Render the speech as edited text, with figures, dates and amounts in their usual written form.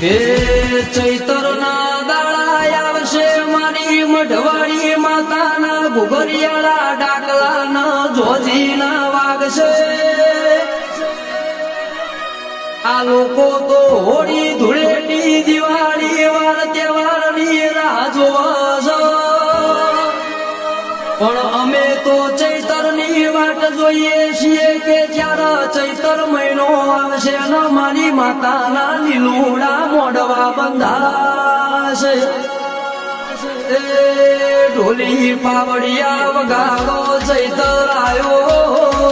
હે ચૈતરના દાડા આવશે મારી મઢવાડી માતાના ઘુઘરિયાળા ડાકલાના જોજીના વાગશે આ લોકો તો હોળી ધૂળેટી દિવાળી વાર તહેવારની રાહ જોવા પણ અમે તો ચૈતરની વાટ જોઈએ છીએ કે જ્યારે ચૈતર મહિનો આવશે ને મારી માતાના લીલુડા મોઢવા બંધાશે ઢોલી પાવડિયા વગાડો ચૈતર આવ્યો